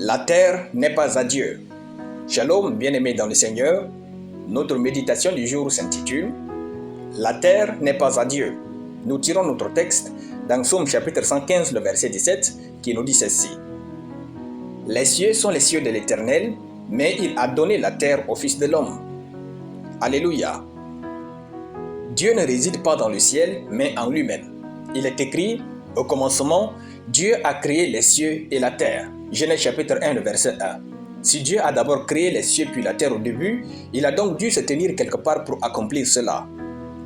La terre n'est pas à Dieu. Shalom, bien-aimés dans le Seigneur. Notre méditation du jour s'intitule « La terre n'est pas à Dieu ». Nous tirons notre texte dans Psaume chapitre 115, le verset 17, qui nous dit ceci. « Les cieux sont les cieux de l'Éternel, mais il a donné la terre au Fils de l'homme. » Alléluia. Dieu ne réside pas dans le ciel, mais en lui-même. Il est écrit, au commencement, Dieu a créé les cieux et la terre. Genèse chapitre 1, le verset 1. Si Dieu a d'abord créé les cieux puis la terre au début, il a donc dû se tenir quelque part pour accomplir cela.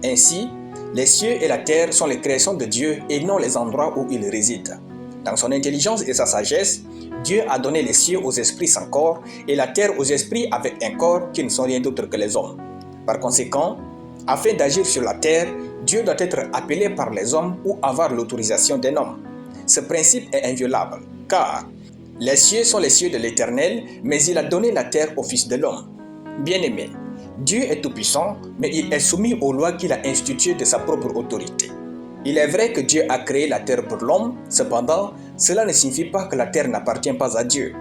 Ainsi, les cieux et la terre sont les créations de Dieu et non les endroits où il réside. Dans son intelligence et sa sagesse, Dieu a donné les cieux aux esprits sans corps et la terre aux esprits avec un corps qui ne sont rien d'autre que les hommes. Par conséquent, afin d'agir sur la terre, Dieu doit être appelé par les hommes ou avoir l'autorisation d'un homme. Ce principe est inviolable, car les cieux sont les cieux de l'Éternel, mais il a donné la terre au Fils de l'homme. Bien-aimé, Dieu est tout-puissant, mais il est soumis aux lois qu'il a instituées de sa propre autorité. Il est vrai que Dieu a créé la terre pour l'homme, cependant, cela ne signifie pas que la terre n'appartient pas à Dieu.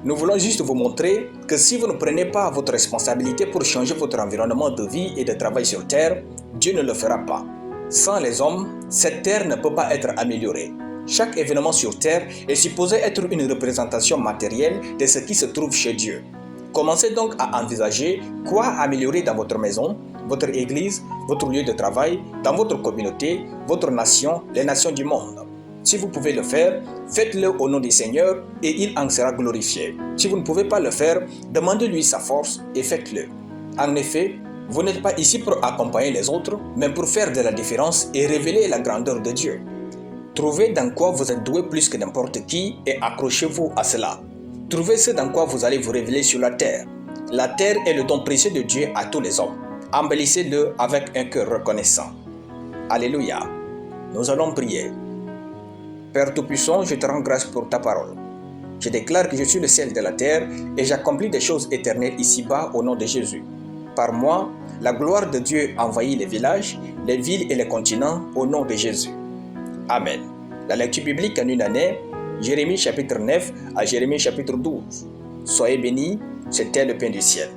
Nous voulons juste vous montrer que si vous ne prenez pas votre responsabilité pour changer votre environnement de vie et de travail sur terre, Dieu ne le fera pas. Sans les hommes, cette terre ne peut pas être améliorée. Chaque événement sur terre est supposé être une représentation matérielle de ce qui se trouve chez Dieu. Commencez donc à envisager quoi améliorer dans votre maison, votre église, votre lieu de travail, dans votre communauté, votre nation, les nations du monde. Si vous pouvez le faire, faites-le au nom du Seigneur et il en sera glorifié. Si vous ne pouvez pas le faire, demandez-lui sa force et faites-le. En effet, vous n'êtes pas ici pour accompagner les autres, mais pour faire de la différence et révéler la grandeur de Dieu. Trouvez dans quoi vous êtes doué plus que n'importe qui et accrochez-vous à cela. Trouvez ce dans quoi vous allez vous révéler sur la terre. La terre est le don précieux de Dieu à tous les hommes. Embellissez-le avec un cœur reconnaissant. Alléluia. Nous allons prier. Père Tout-Puissant, je te rends grâce pour ta parole. Je déclare que je suis le ciel de la terre et j'accomplis des choses éternelles ici-bas au nom de Jésus. Par moi, la gloire de Dieu envahit les villages, les villes et les continents au nom de Jésus. Amen. La lecture biblique en une année, Jérémie chapitre 9 à Jérémie chapitre 12. Soyez bénis, c'était le pain du ciel.